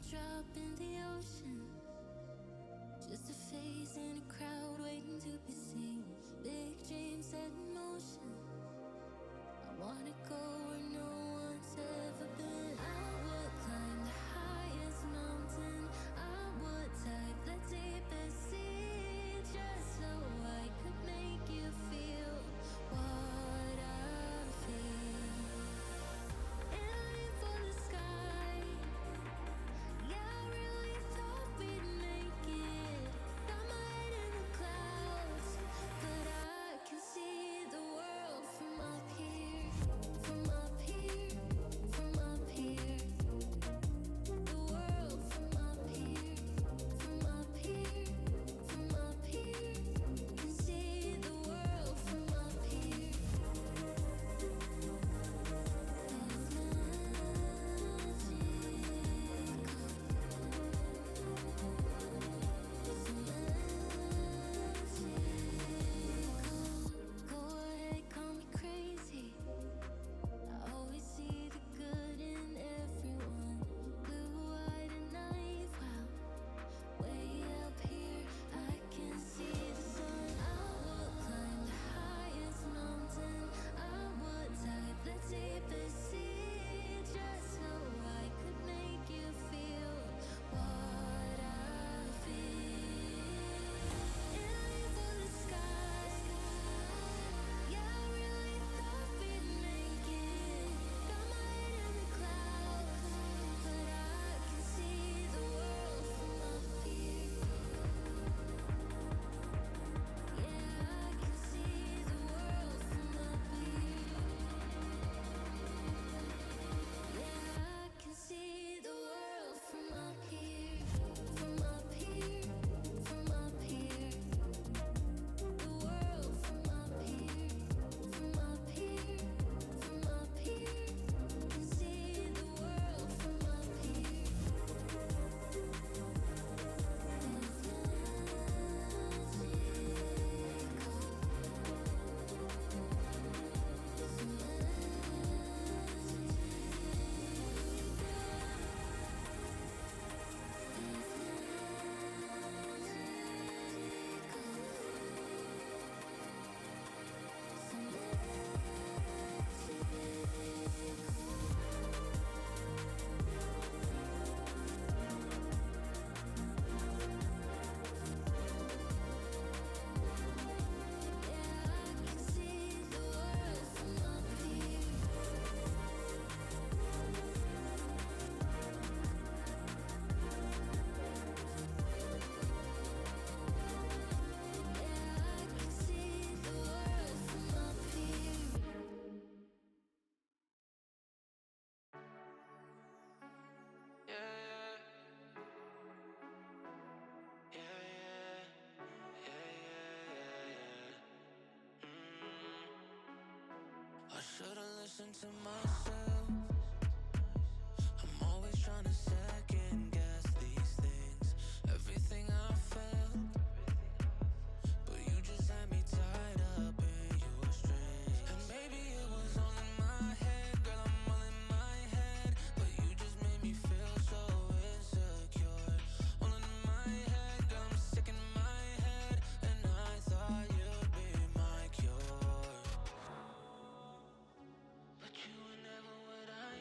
drop in the ocean, just a face in a crowd waiting to be seen. Big dreams set in motion. I wanna go where no one's ever been. I would climb the highest mountain. I would dive the deepest sea, just so I could make you feel what I feel. Aiming for the sky. Yeah, I really thought we'd make it. Got my head in the clouds, but I can see the world from up here. From up here, from up here. The world from up here. From up here, from up here. Can see the world from up here. Go ahead, call me crazy. I always see the good in everyone. Blue-eyed and naive, wow. Way up here, I can see the sun. I would climb the highest mountain. I would dive the deepest sea, just so I could make you feel what I feel. Aiming for the sky. Yeah, I really thought we'd make it. Got my head in the clouds, but I can see the world from up here. Yeah, I can see the world from up here. Yeah, I can see the world from up here. From up here, from up here. The world from up here. From up here, from up here. Can see the world from up here. I should've listened to myself. I'm always trying to second guess these things. Everything I felt, but you just had me tied up in your strings. And maybe it was all in my head, girl, I'm all in my head. But you just made me feel so insecure. All in my head, girl, I'm sick in my head. And I thought you'd be my cure. But you were never what I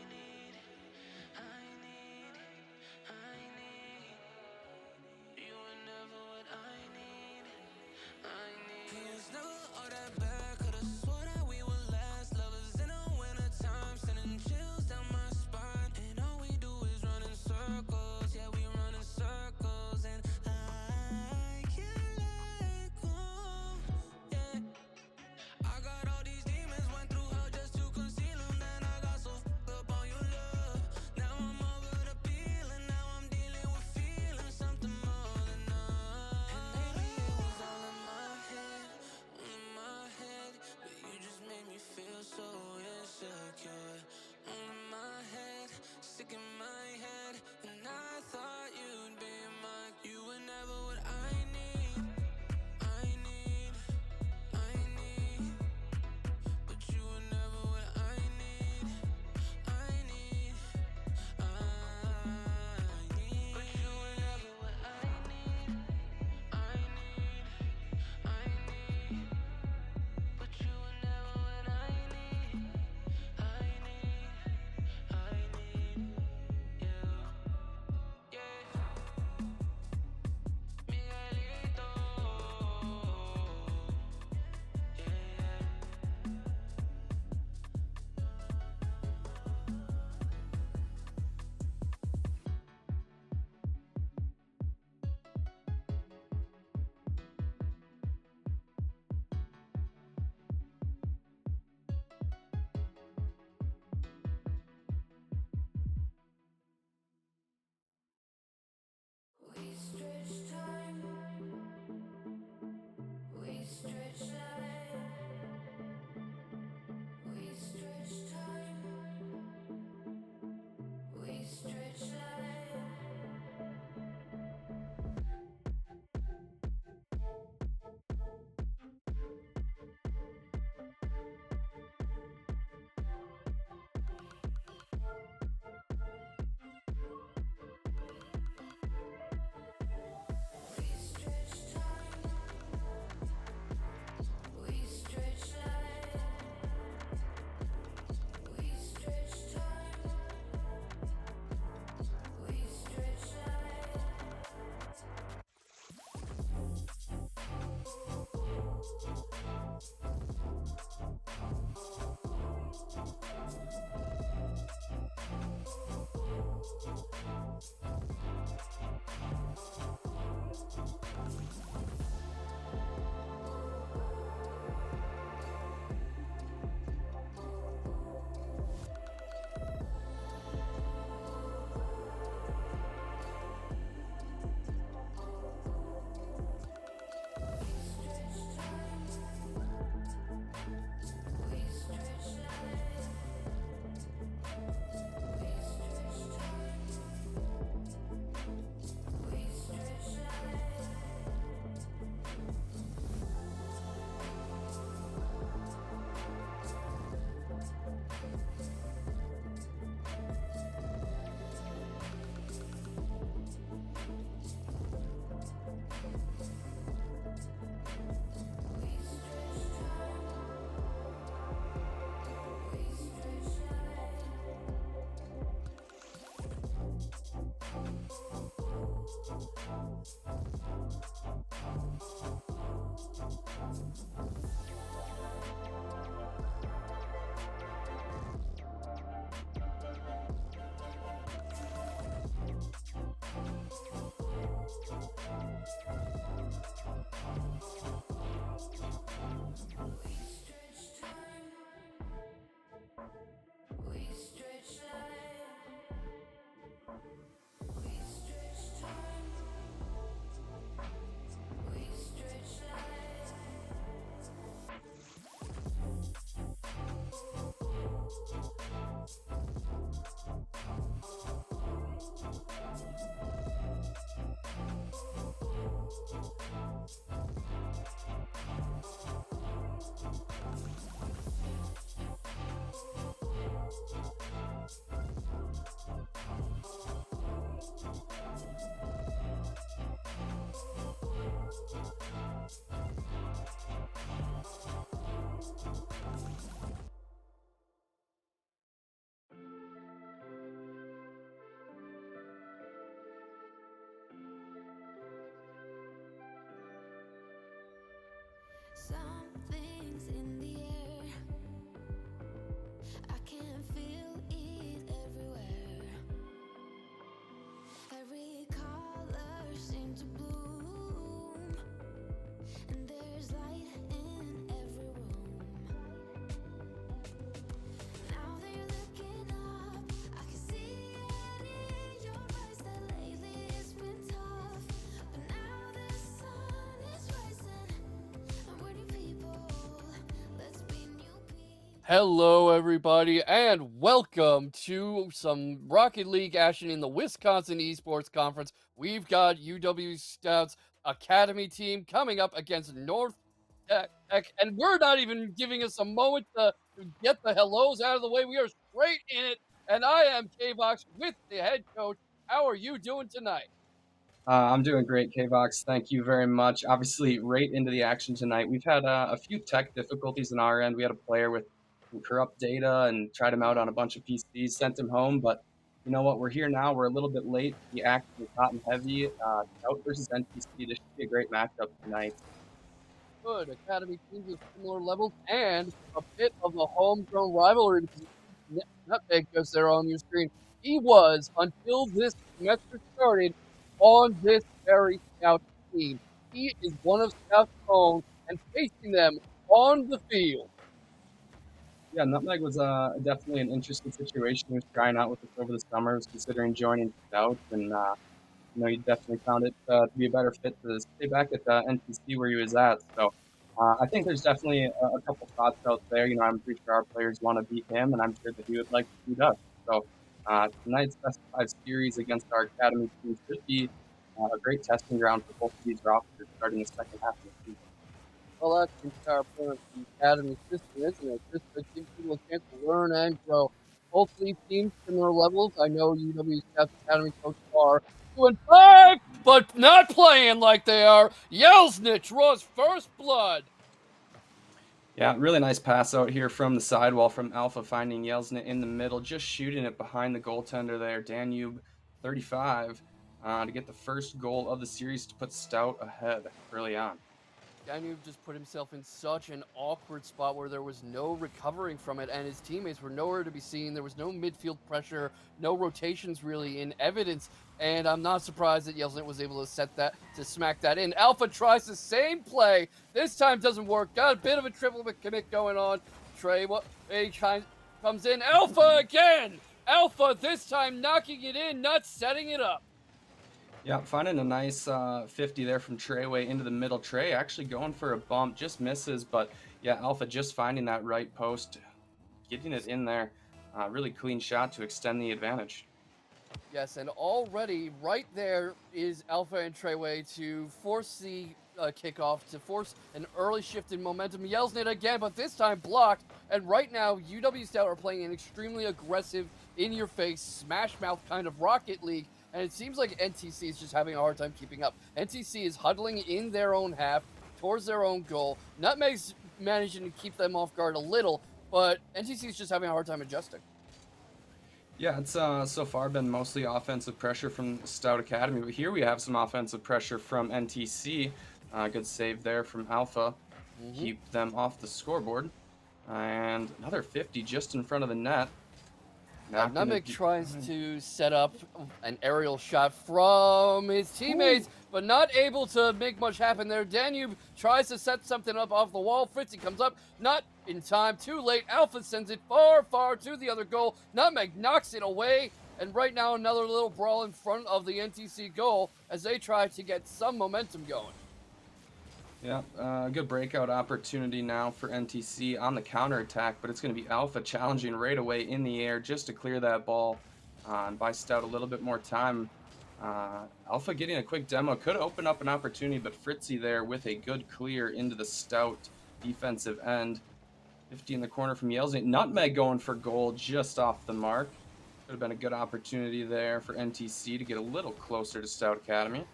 Hello, everybody, and welcome to some Rocket League action in the Wisconsin Esports Conference. We've got UW-Stout's Academy team coming up against Tech, and we're not even giving us a moment to get the hellos out of the way. We are straight in it, and I am K-Box with the head coach. How are you doing tonight? I'm doing great, K-Vox. Thank you very much. Obviously, right into the action tonight. We've had a few tech difficulties on our end. We had a player with some corrupt data and tried him out on a bunch of PCs, sent him home. But you know what? We're here now. We're a little bit late. The action is hot and heavy. Stout versus NPC. This should be a great matchup tonight. Good. Academy teams of similar levels and a bit of a homegrown rivalry because Nutmeg goes there on your screen. He was, until this semester started, on this very Scout team. He is one of Scout's own and facing them on the field. Yeah, Nutmeg was definitely an interesting situation. He was trying out with us over the summer. He was considering joining Stout, and you definitely found it to be a better fit to stay back at the NPC where he was at. So I think there's definitely a couple thoughts out there. I'm pretty sure our players want to beat him, and I'm sure that he would like to beat us. So tonight's best of five series against our academy team should be a great testing ground for both of these rosters starting the second half of the season. Well, that's the entire point of the Academy system, isn't it? Just to give people a chance to learn and grow. Both of these teams, similar levels. I know UW Scout Academy coach are doing five, but not playing like they are. Yelsnich draws first blood. Yeah, really nice pass out here from the sidewall from Alpha, finding Yelsnit in the middle, just shooting it behind the goaltender there, Danube 35, to get the first goal of the series to put Stout ahead early on. Danube just put himself in such an awkward spot where there was no recovering from it, and his teammates were nowhere to be seen. There was no midfield pressure, no rotations really in evidence, and I'm not surprised that Yelsnit was able to smack that in. Alpha tries the same play. This time doesn't work. Got a bit of a triple commit going on. Trey, comes in. Alpha again. Alpha this time knocking it in, not setting it up. Yeah, finding a nice 50 there from Treyway into the middle. Trey actually going for a bump, just misses, but yeah, Alpha just finding that right post, getting it in there. Really clean shot to extend the advantage. Yes, and already right there is Alpha and Treyway to force the kickoff, to force an early shift in momentum. Yelsnit again, but this time blocked. And right now, UW-Stout are playing an extremely aggressive, in-your-face, smash-mouth kind of Rocket League. And it seems like NTC is just having a hard time keeping up. NTC is huddling in their own half towards their own goal. Nutmeg's managing to keep them off guard a little, but NTC is just having a hard time adjusting. Yeah, it's so far been mostly offensive pressure from Stout Academy, but here we have some offensive pressure from NTC. Good save there from Alpha. Keep them off the scoreboard. And another 50 just in front of the net. Nutmeg tries to set up an aerial shot from his teammates, but not able to make much happen there. Danube tries to set something up off the wall. Fritzy comes up, not in time, too late. Alpha sends it far, far to the other goal. Nutmeg knocks it away, and right now another little brawl in front of the NTC goal as they try to get some momentum going. Yeah, good breakout opportunity now for NTC on the counterattack, but it's going to be Alpha challenging right away in the air just to clear that ball and buy Stout a little bit more time. Alpha getting a quick demo could open up an opportunity, but Fritzy there with a good clear into the Stout defensive end. 50 in the corner from Yelsnit. Nutmeg going for goal just off the mark. Could have been a good opportunity there for NTC to get a little closer to Stout Academy.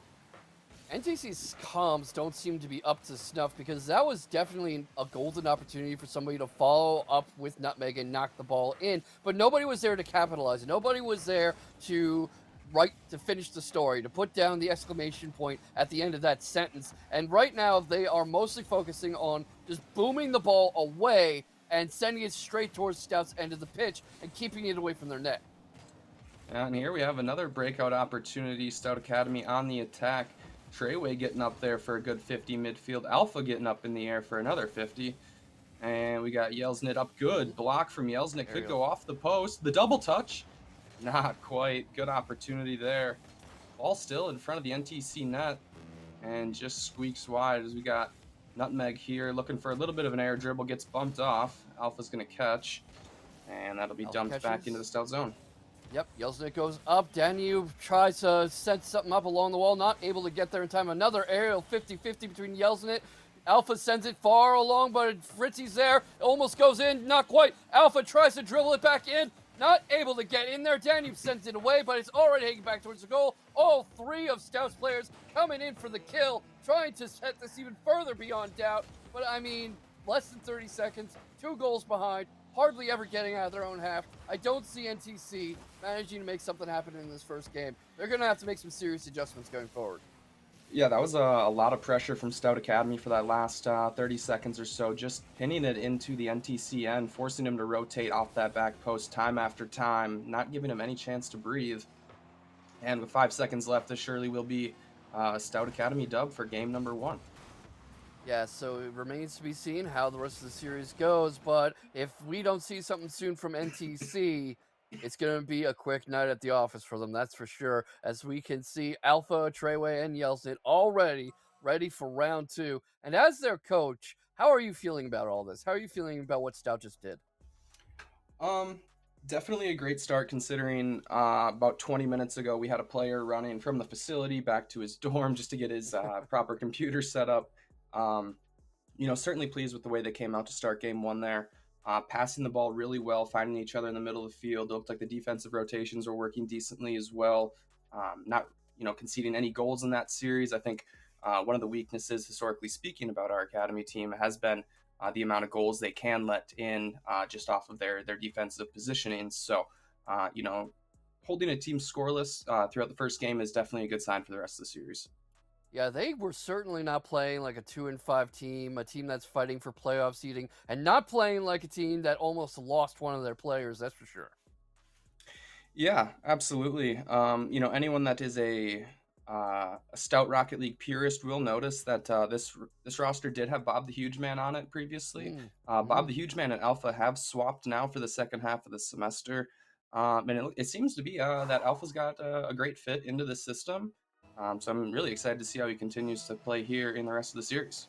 NTC's comms don't seem to be up to snuff because that was definitely a golden opportunity for somebody to follow up with Nutmeg and knock the ball in, but nobody was there to capitalize. Nobody was there to finish the story, to put down the exclamation point at the end of that sentence. And right now they are mostly focusing on just booming the ball away and sending it straight towards Stout's end of the pitch and keeping it away from their net. And here we have another breakout opportunity. Stout Academy on the attack. Treyway getting up there for a good 50 midfield. Alpha getting up in the air for another 50. And we got Yelsnit up. Good block from Yelsnit. Could go off the post. The double touch. Not quite. Good opportunity there. Ball still in front of the NTC net. And just squeaks wide as we got Nutmeg here, looking for a little bit of an air dribble, gets bumped off. Alpha's going to catch, and that'll be Alpha dumped back into catches. the Stout zone. Yep, Yelsnit goes up. Danube tries to set something up along the wall, not able to get there in time. Another aerial 50-50 between Yelsnit. Alpha sends it far along, but Fritzy's there. Almost goes in, not quite. Alpha tries to dribble it back in, not able to get in there. Danube sends it away, but it's already heading back towards the goal. All three of Stout's players coming in for the kill, trying to set this even further beyond doubt. But I mean, less than 30 seconds, 2 goals behind, hardly ever getting out of their own half. I don't see NTC managing to make something happen in this first game. They're going to have to make some serious adjustments going forward. Yeah, that was a lot of pressure from Stout Academy for that last 30 seconds or so, just pinning it into the NTC end, forcing him to rotate off that back post time after time, not giving him any chance to breathe. And with 5 seconds left, this surely will be Stout Academy dub for game number 1. Yeah, so it remains to be seen how the rest of the series goes, but if we don't see something soon from NTC, it's going to be a quick night at the office for them, that's for sure, as we can see Alpha, Treyway, and Yelsnit already ready for round 2. And as their coach, how are you feeling about all this? How are you feeling about what Stout just did? Definitely a great start considering about 20 minutes ago we had a player running from the facility back to his dorm just to get his proper computer set up. Certainly pleased with the way they came out to start game 1 there. Passing the ball really well, finding each other in the middle of the field. It looked like the defensive rotations were working decently as well. Not conceding any goals in that series. I think one of the weaknesses, historically speaking, about our academy team has been the amount of goals they can let in just off of their defensive positioning. So, holding a team scoreless throughout the first game is definitely a good sign for the rest of the series. Yeah, they were certainly not playing like a 2-5 team, a team that's fighting for playoff seeding, and not playing like a team that almost lost one of their players, that's for sure. Yeah, absolutely. Anyone that is a Stout Rocket League purist will notice that this roster did have Bob the Huge Man on it previously. Bob the Huge Man and Alpha have swapped now for the second half of the semester. And it seems to be that Alpha's got a great fit into the system. So I'm really excited to see how he continues to play here in the rest of the series.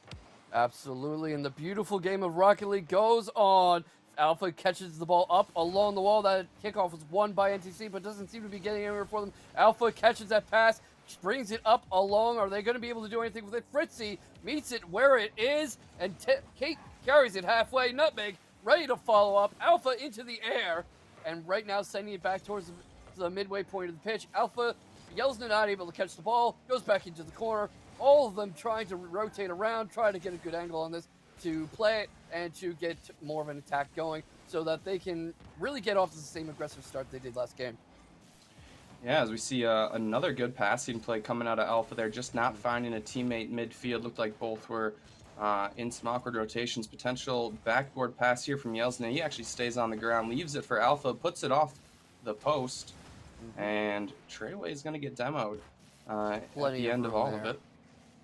Absolutely, and the beautiful game of Rocket League goes on. Alpha catches the ball up along the wall. That kickoff was won by NTC, but doesn't seem to be getting anywhere for them. Alpha catches that pass, brings it up along. Are they going to be able to do anything with it? Fritzy meets it where it is, and Kate carries it halfway. Nutmeg ready to follow up. Alpha into the air, and right now sending it back towards the midway point of the pitch. Alpha yells not able to catch the ball, goes back into the corner. All of them trying to rotate around, trying to get a good angle on this to play it and to get more of an attack going so that they can really get off to the same aggressive start they did last game. Yeah, as we see another good passing play coming out of Alpha there, just not finding a teammate midfield. Looked like both were in some awkward rotations. Potential backboard pass here from Yelsna. He actually stays on the ground, leaves it for Alpha, puts it off the post, and Treyway is going to get demoed at the end of all of it.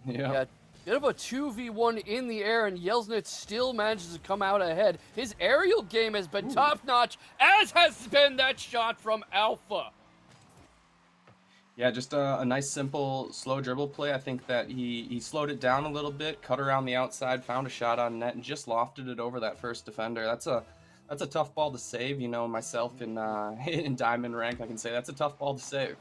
Yeah. Bit of a 2v1 in the air, and Yelsnit still manages to come out ahead. His aerial game has been top-notch, as has been that shot from Alpha. Yeah, just a nice, simple, slow dribble play. I think that he slowed it down a little bit, cut around the outside, found a shot on net, and just lofted it over that first defender. That's a tough ball to save. Myself in Diamond rank, I can say that's a tough ball to save.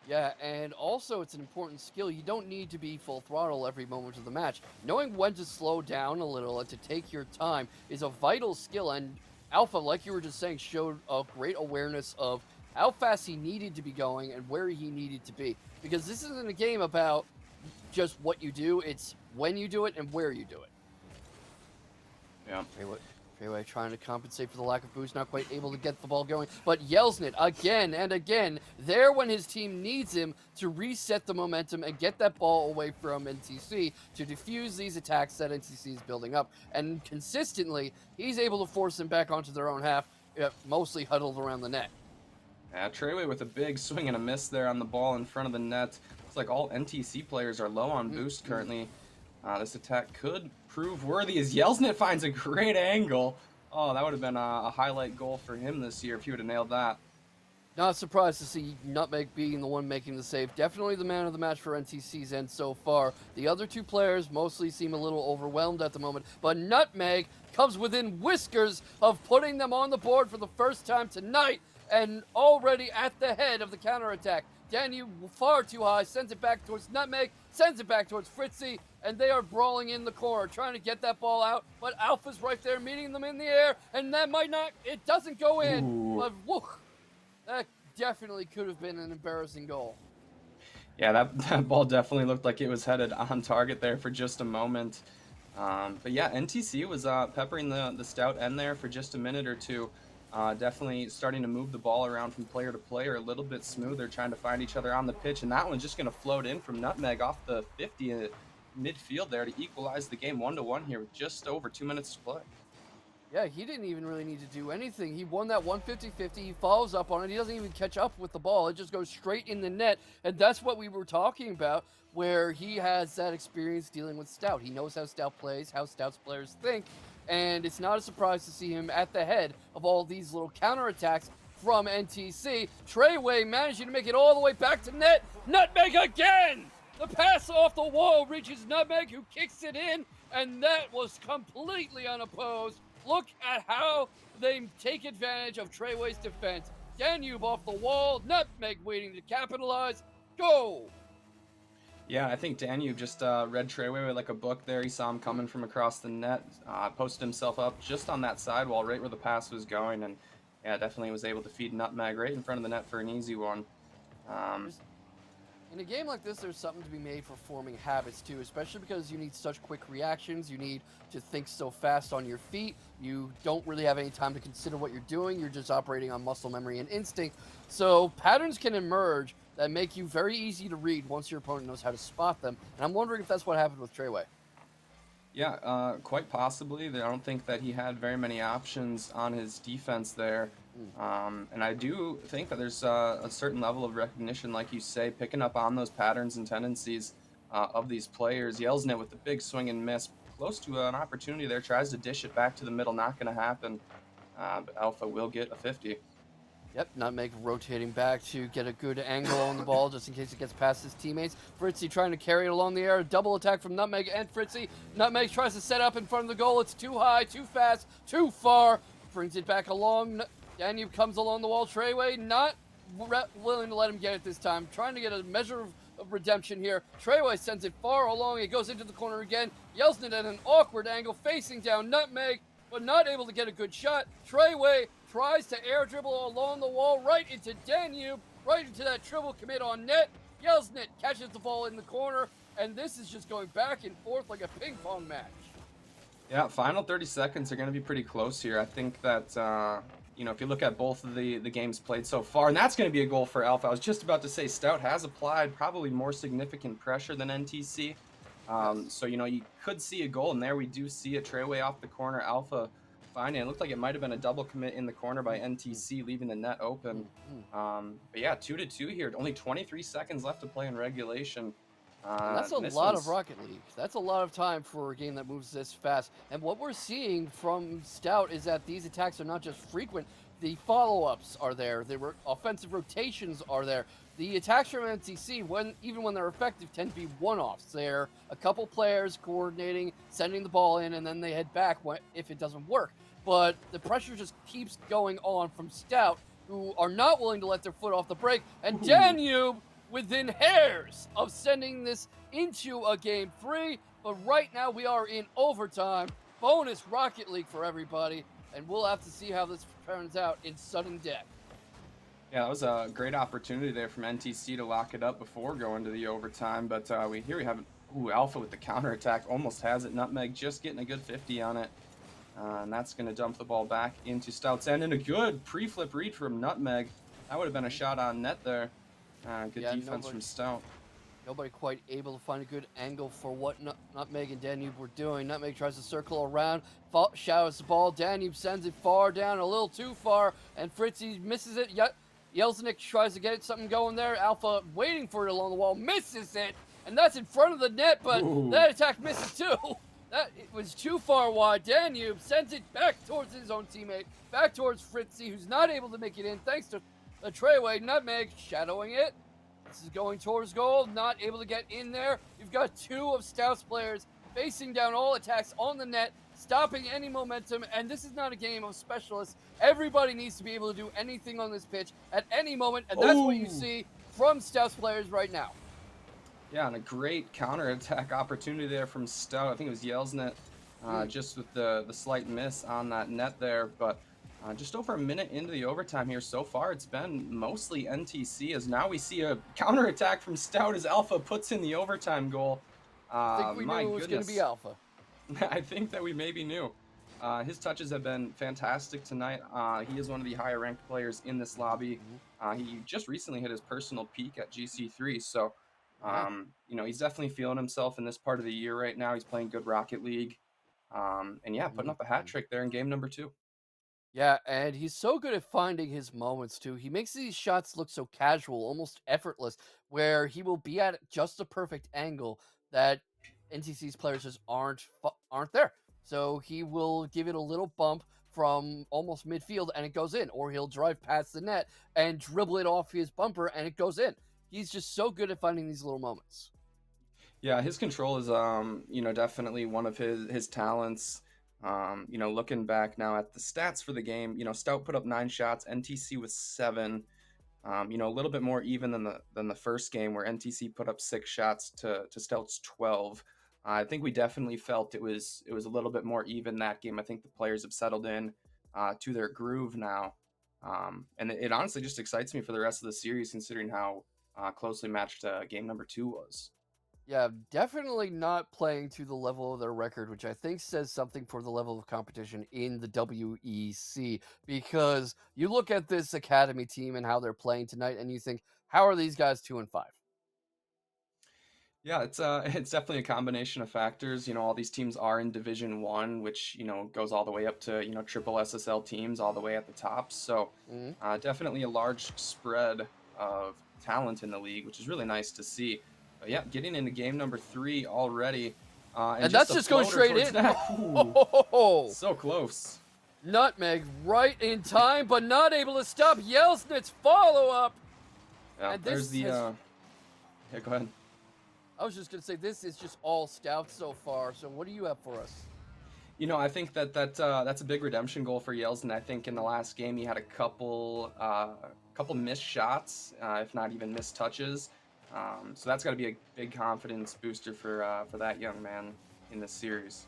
Yeah, and also it's an important skill. You don't need to be full throttle every moment of the match. Knowing when to slow down a little and to take your time is a vital skill, and Alpha, like you were just saying, showed a great awareness of how fast he needed to be going and where he needed to be. Because this isn't a game about just what you do, it's when you do it and where you do it. Yeah. Treyway trying to compensate for the lack of boost, not quite able to get the ball going. But Yelsnit, again and again, there when his team needs him to reset the momentum and get that ball away from NTC to defuse these attacks that NTC is building up. And consistently, he's able to force them back onto their own half, mostly huddled around the net. Yeah, Treyway with a big swing and a miss there on the ball in front of the net. Looks like all NTC players are low on boost currently. This attack could prove worthy as Yelsnit finds a great angle. Oh, that would have been a highlight goal for him this year if he would have nailed that. Not surprised to see Nutmeg being the one making the save. Definitely the man of the match for NTC's end so far. The other two players mostly seem a little overwhelmed at the moment, but Nutmeg comes within whiskers of putting them on the board for the first time tonight and already at the head of the counterattack. Danube far too high, sends it back towards Nutmeg, sends it back towards Fritzy, and they are brawling in the corner, trying to get that ball out, but Alpha's right there meeting them in the air, and that might not, it doesn't go in, Ooh. but whoa. That definitely could have been an embarrassing goal. Yeah, that ball definitely looked like it was headed on target there for just a moment. But yeah, NTC was peppering the Stout end there for just a minute or two. Definitely starting to move the ball around from player to player a little bit smoother, trying to find each other on the pitch. And that one's just going to float in from Nutmeg off the 50 midfield there to equalize the game 1-1 here with just over 2 minutes to play. Yeah, he didn't even really need to do anything. He won that 150-50. He follows up on it. He doesn't even catch up with the ball. It just goes straight in the net. And that's what we were talking about, where he has that experience dealing with Stout. He knows how Stout plays, how Stout's players think. And it's not a surprise to see him at the head of all these little counterattacks from NTC. Treyway managing to make it all the way back to net. Nutmeg again! The pass off the wall reaches Nutmeg, who kicks it in. And that was completely unopposed. Look at how they take advantage of Treyway's defense. Danube off the wall, Nutmeg waiting to capitalize. Go! Yeah, I think Danube just read Treyway like a book there. He saw him coming from across the net, posted himself up just on that sidewall right where the pass was going, and yeah, definitely was able to feed Nutmeg right in front of the net for an easy one. In a game like this, there's something to be made for forming habits too, especially because you need such quick reactions. You need to think so fast on your feet. You don't really have any time to consider what you're doing. You're just operating on muscle memory and instinct. So patterns can emerge that make you very easy to read once your opponent knows how to spot them. And I'm wondering if that's what happened with Treyway. Yeah, quite possibly. I don't think that he had very many options on his defense there. And I do think that there's a certain level of recognition, like you say, picking up on those patterns and tendencies of these players. Yelsnit with the big swing and miss, close to an opportunity there, tries to dish it back to the middle, not going to happen. But Alpha will get a 50. Yep, Nutmeg rotating back to get a good angle on the ball just in case it gets past his teammates. Fritzy trying to carry it along the air. A double attack from Nutmeg and Fritzy. Nutmeg tries to set up in front of the goal. It's too high, too fast, too far. Brings it back along. Danube comes along the wall. Treyway not willing to let him get it this time. Trying to get a measure of redemption here. Treyway sends it far along. It goes into the corner again. Yelsnit at an awkward angle, facing down Nutmeg, but not able to get a good shot. Treyway tries to air dribble along the wall right into Danube, right into that triple commit on net. Yelsnit catches the ball in the corner, and this is just going back and forth like a ping pong match. Yeah, final 30 seconds are going to be pretty close here. I think that, if you look at both of the games played so far, and that's going to be a goal for Alpha. I was just about to say Stout has applied probably more significant pressure than NTC. So, you could see a goal, and there we do see a Treyway off the corner. Alpha finding it. Looked like it might have been a double commit in the corner by NTC, leaving the net open. But yeah, 2-2 here. Only 23 seconds left to play in regulation. And that's a lot of Rocket League. That's a lot of time for a game that moves this fast. And what we're seeing from Stout is that these attacks are not just frequent. The follow-ups are there. The offensive rotations are there. The attacks from NTC, even when they're effective, tend to be one-offs. They're a couple players coordinating, sending the ball in, and then they head back if it doesn't work. But the pressure just keeps going on from Stout, who are not willing to let their foot off the brake. And Danube within hairs of sending this into a game 3. But right now we are in overtime. Bonus Rocket League for everybody. And we'll have to see how this turns out in sudden death. Yeah, that was a great opportunity there from NTC to lock it up before going to the overtime. But we have Alpha with the counterattack. Almost has it. Nutmeg just getting a good 50 on it. And that's going to dump the ball back into Stout's end. And a good pre-flip read from Nutmeg. That would have been a shot on net there. Good defense from Stout. Nobody quite able to find a good angle for what Nutmeg and Danube were doing. Nutmeg tries to circle around, showers the ball. Danube sends it far down, a little too far, and Fritzy misses it. Yelsnik tries to get something going there. Alpha waiting for it along the wall, misses it, and that's in front of the net, but that attack misses too. It was too far wide. Danube sends it back towards his own teammate, back towards Fritzy, who's not able to make it in thanks to The Treyway, Nutmeg, shadowing it. This is going towards goal, not able to get in there. You've got two of Stout's players facing down all attacks on the net, stopping any momentum, and this is not a game of specialists. Everybody needs to be able to do anything on this pitch at any moment, and that's what you see from Stout's players right now. Yeah, and a great counterattack opportunity there from Stout. I think it was Yelsnet just with the slight miss on that net there, but just over a minute into the overtime here so far, it's been mostly NTC, as now we see a counterattack from Stout as Alpha puts in the overtime goal. I think we knew it was going to be Alpha. I think that we maybe knew. His touches have been fantastic tonight. He is one of the higher ranked players in this lobby. He just recently hit his personal peak at GC3, so you know, he's definitely feeling himself in this part of the year right now. He's playing good Rocket League. And yeah, putting up a hat trick there in game number 2. Yeah, and he's so good at finding his moments too. He makes these shots look so casual, almost effortless, where he will be at just the perfect angle that NTC's players just aren't there. So he will give it a little bump from almost midfield and it goes in, or he'll drive past the net and dribble it off his bumper and it goes in. He's just so good at finding these little moments. Yeah, his control is you know, definitely one of his talents. You know, looking back now at the stats for the game, you know, Stout put up 9 shots, NTC was 7. You know, a little bit more even than the first game where NTC put up 6 shots to Stout's 12. I think we definitely felt it was a little bit more even that game. I think the players have settled in to their groove now. And it honestly just excites me for the rest of the series, considering how closely matched game number 2 was. Yeah, definitely not playing to the level of their record, which I think says something for the level of competition in the WEC. Because you look at this academy team and how they're playing tonight, and you think, how are these guys 2-5? Yeah, it's definitely a combination of factors. You know, all these teams are in Division 1, which, you know, goes all the way up to, you know, triple SSL teams all the way at the top. So definitely a large spread of talent in the league, which is really nice to see. But yeah, getting into game number 3 already. And that's just going straight in. So close. Nutmeg right in time, but not able to stop Yelsnit's follow-up. Yeah, and there's the... Yeah, go ahead. I was just going to say, this is just all Stout so far. So what do you have for us? You know, I think that's a big redemption goal for Yeltsin. I think in the last game he had a couple missed shots, if not even missed touches. So that's got to be a big confidence booster for that young man in this series.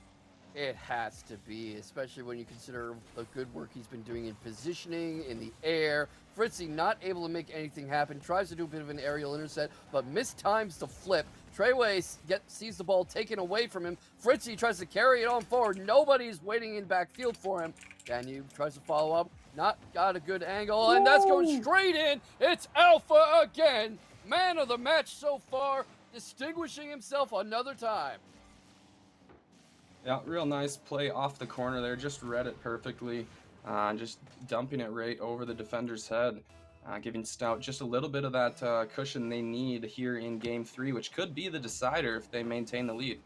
It has to be, especially when you consider the good work he's been doing in positioning, in the air. Fritzy not able to make anything happen, tries to do a bit of an aerial intercept, but mistimes the flip. Treyway sees the ball taken away from him. Fritzy tries to carry it on forward. Nobody's waiting in backfield for him. Danube tries to follow up. Not got a good angle, and that's going straight in. It's Alpha again. Man of the match so far, distinguishing himself another time. Yeah, real nice play off the corner there. Just read it perfectly. Just dumping it right over the defender's head. Giving Stout just a little bit of that cushion they need here in Game 3, which could be the decider if they maintain the lead.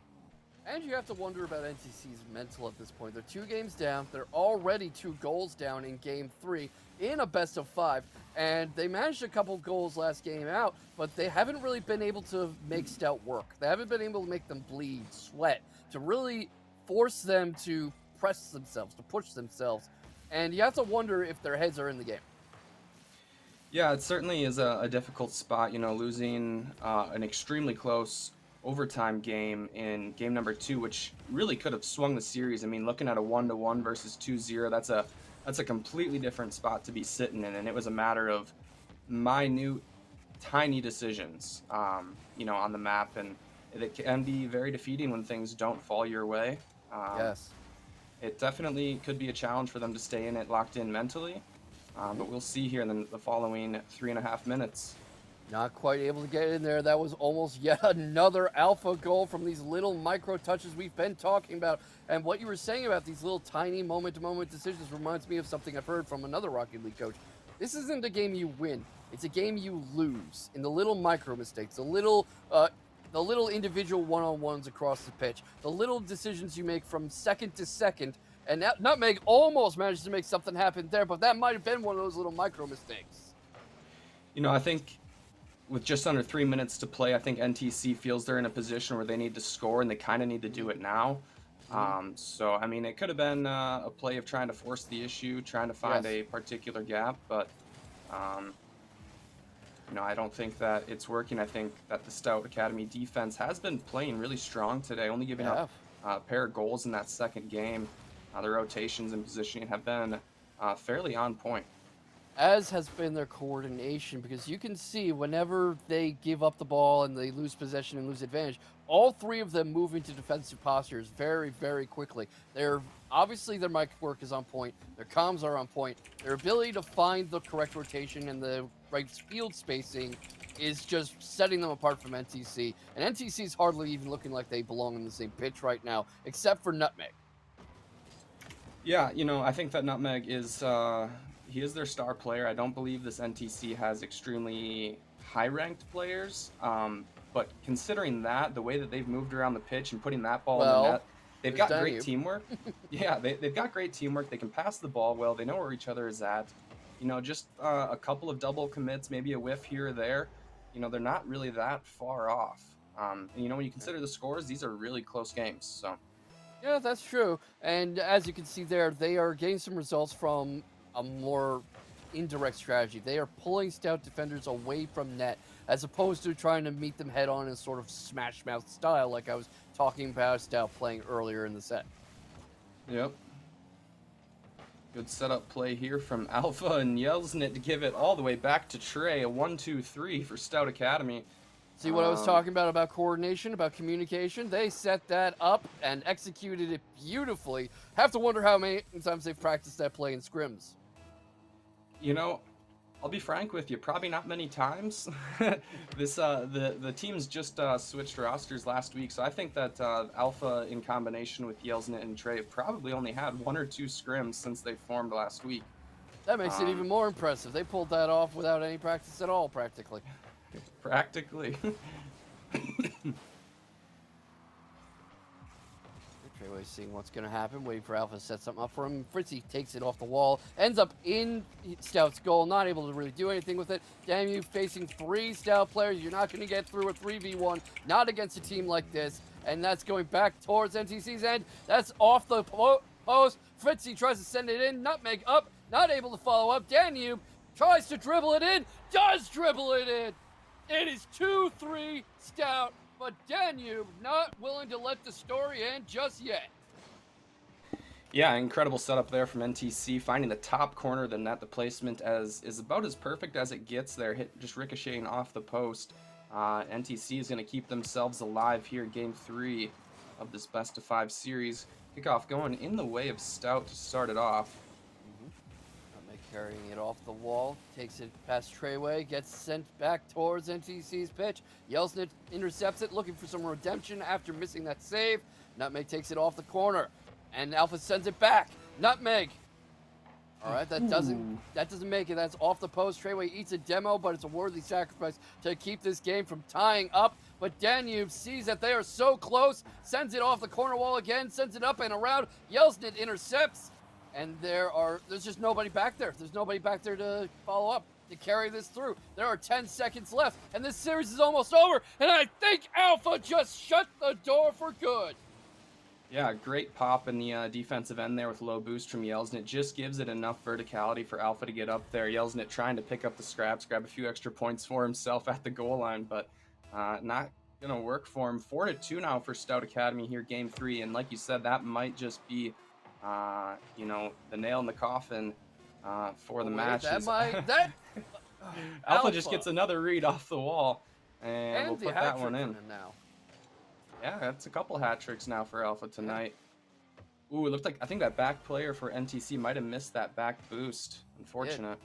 And you have to wonder about NTC's mental at this point. They're 2 games down. They're already 2 goals down in Game 3 in a best of 5. And they managed a couple goals last game out, but they haven't really been able to make Stout work. They haven't been able to make them bleed, sweat, to really force them to press themselves, to push themselves. And you have to wonder if their heads are in the game. Yeah, it certainly is a difficult spot, you know, losing an extremely close overtime game in game number 2, which really could have swung the series. I mean, looking at a 1-1 versus 2-0, that's a completely different spot to be sitting in, and it was a matter of minute, tiny decisions, you know, on the map, and it can be very defeating when things don't fall your way. Yes. It definitely could be a challenge for them to stay in it, locked in mentally. But we'll see here in the following 3.5 minutes. Not quite able to get in there. That was almost yet another Alpha goal from these little micro touches we've been talking about. And what you were saying about these little tiny moment-to-moment decisions reminds me of something I've heard from another Rocket League coach. This isn't a game you win. It's a game you lose in the little micro mistakes, the little individual one-on-ones across the pitch, the little decisions you make from second to second. And that Nutmeg almost managed to make something happen there, but that might have been one of those little micro mistakes. I think with just under 3 minutes to play, I think NTC feels they're in a position where they need to score, and they kind of need to do it now. Mhm. So, I mean, it could have been a play of trying to force the issue, trying to find Yes. a particular gap, but, um, I don't think that it's working. I think that the Stout Academy defense has been playing really strong today, only giving up Yeah. a pair of goals in that second game. The rotations and positioning have been fairly on point. As has been their coordination, because you can see whenever they give up the ball and they lose possession and lose advantage, all three of them move into defensive postures very, very quickly. They're obviously their mic work is on point, their comms are on point, their ability to find the correct rotation and the right field spacing is just setting them apart from NTC. And NTC is hardly even looking like they belong in the same pitch right now, except for Nutmeg. Yeah, I think that Nutmeg is he is their star player. I don't believe this NTC has extremely high-ranked players. But considering that, the way that they've moved around the pitch and putting that ball in the Well, net, they've there's got great Danube. teamwork. Yeah, they've got great teamwork. They can pass the ball well. They know where each other is at. Just a couple of double commits, maybe a whiff here or there. They're not really that far off. And when you consider the scores, these are really close games. So. Yeah, that's true. And as you can see there, they are getting some results from a more indirect strategy. They are pulling stout defenders away from net as opposed to trying to meet them head on in sort of smash mouth style, like I was talking about Stout playing earlier in the set. Yep. Good setup play here from Alpha and Yelsnit to give it all the way back to Trey. A 1-2-3 for Stout Academy. See what I was talking about coordination, about communication? They set that up and executed it beautifully. Have to wonder how many times they've practiced that play in scrims. I'll be frank with you, probably not many times. The teams just switched rosters last week, so I think that Alpha in combination with Yelsnit and Trey probably only had 1 or 2 scrims since they formed last week. That makes it even more impressive. They pulled that off without any practice at all, practically. Practically. Treyway's seeing what's going to happen, waiting for Alpha to set something up for him. Fritzy takes it off the wall, ends up in Stout's goal, not able to really do anything with it. Damn you, facing 3 Stout players, you're not going to get through a 3v1, not against a team like this. And that's going back towards NTC's end. That's off the post. Fritzy tries to send it in, Nutmeg up, not able to follow up. Danube tries to dribble it in, does dribble it in. It is 2-3 Stout, but Danube not willing to let the story end just yet. Yeah, incredible setup there from NTC, finding the top corner of the net. The placement is about as perfect as it gets there, just ricocheting off the post. NTC is going to keep themselves alive here, game 3 of this best-of-5 series. Kickoff going in the way of Stout to start it off. Carrying it off the wall, takes it past Treyway, gets sent back towards NTC's pitch. Yelsnit intercepts it, looking for some redemption after missing that save. Nutmeg takes it off the corner, and Alpha sends it back. Nutmeg. All right, that doesn't make it. That's off the post. Treyway eats a demo, but it's a worthy sacrifice to keep this game from tying up. But Danube sees that they are so close, sends it off the corner wall again, sends it up and around. Yelsnit intercepts. And there's just nobody back there. There's nobody back there to follow up, to carry this through. There are 10 seconds left, and this series is almost over. And I think Alpha just shut the door for good. Yeah, great pop in the defensive end there with low boost from Yelsnit. Just gives it enough verticality for Alpha to get up there. Yelsnit trying to pick up the scraps, grab a few extra points for himself at the goal line, but not going to work for him. 4-2 now for Stout Academy here, game 3. And like you said, that might just be the nail in the coffin for the match. Alpha just gets another read off the wall, and we'll put that one in. Now. Yeah, that's a couple hat tricks now for Alpha tonight. Ooh, it looked like I think that back player for NTC might have missed that back boost. Unfortunate.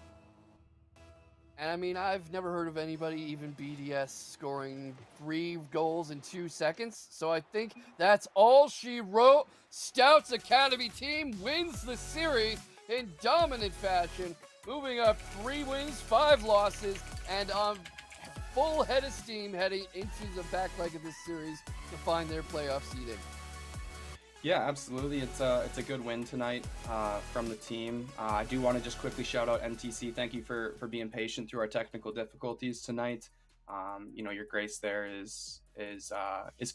And I mean, I've never heard of anybody, even BDS, scoring 3 goals in 2 seconds. So I think that's all she wrote. Stout's Academy team wins the series in dominant fashion, moving up 3 wins, 5 losses, and on full head of steam heading into the back leg of this series to find their playoff seeding. Yeah, absolutely. It's a good win tonight from the team. I do want to just quickly shout out NTC. Thank you for being patient through our technical difficulties tonight. Your grace there is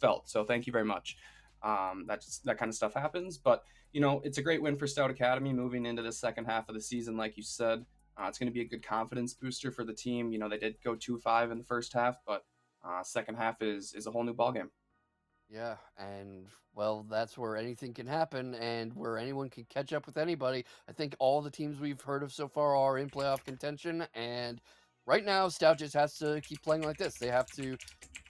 felt. So thank you very much. That kind of stuff happens, but it's a great win for Stout Academy moving into the second half of the season. Like you said, it's going to be a good confidence booster for the team. They did go 2-5 in the first half, but second half is a whole new ballgame. Yeah, and well, that's where anything can happen and where anyone can catch up with anybody. I think all the teams we've heard of so far are in playoff contention, and right now, Stout just has to keep playing like this. They have to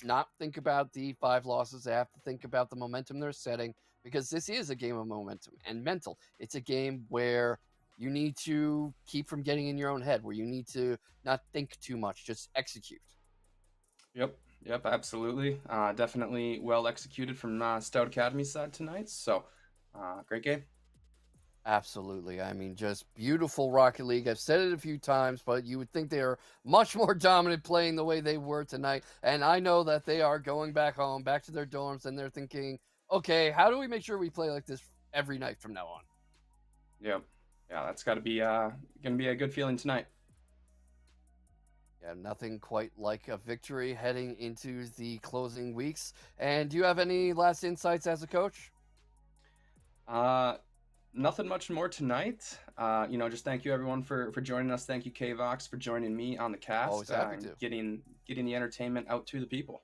not think about the 5 losses. They have to think about the momentum they're setting because this is a game of momentum and mental. It's a game where you need to keep from getting in your own head, where you need to not think too much, just execute. Yep, absolutely. Definitely well executed from Stout Academy's side tonight. So, great game. Absolutely. I mean, just beautiful Rocket League. I've said it a few times, but you would think they are much more dominant playing the way they were tonight. And I know that they are going back home, back to their dorms, and they're thinking, okay, how do we make sure we play like this every night from now on? Yep. Yeah, that's got to be gonna be a good feeling tonight. Yeah, nothing quite like a victory heading into the closing weeks. And do you have any last insights as a coach? Uh, Nothing much more tonight. Just thank you everyone for joining us. Thank you, Kvox, for joining me on the cast Always happy and to. getting the entertainment out to the people.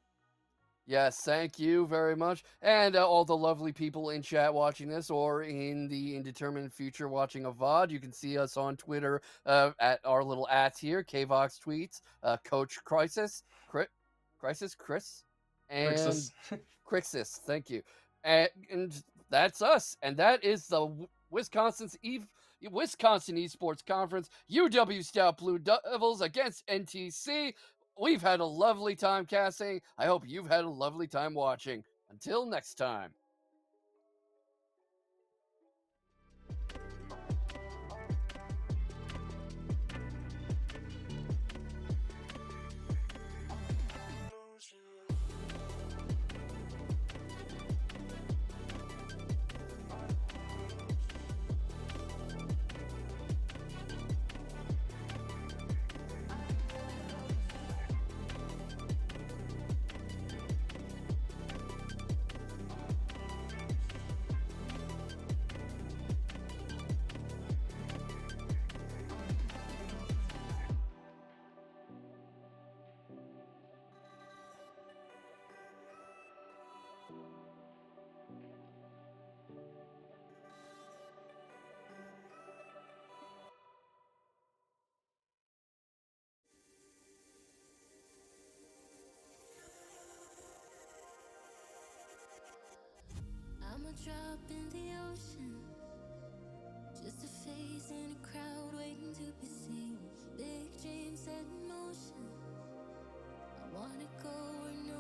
Yes, thank you very much. And all the lovely people in chat watching this or in the indeterminate future watching a VOD. You can see us on Twitter at our little @ here, KVox tweets, Coach Crisis, Chris, and Crixus. Crixus. Thank you. And that's us. And that is the Wisconsin Esports Conference, UW-Stout Blue Devils against NTC. We've had a lovely time casting. I hope you've had a lovely time watching. Until next time. I'm a drop in the ocean, just a face in a crowd waiting to be seen. Big dreams set in motion. I wanna go where no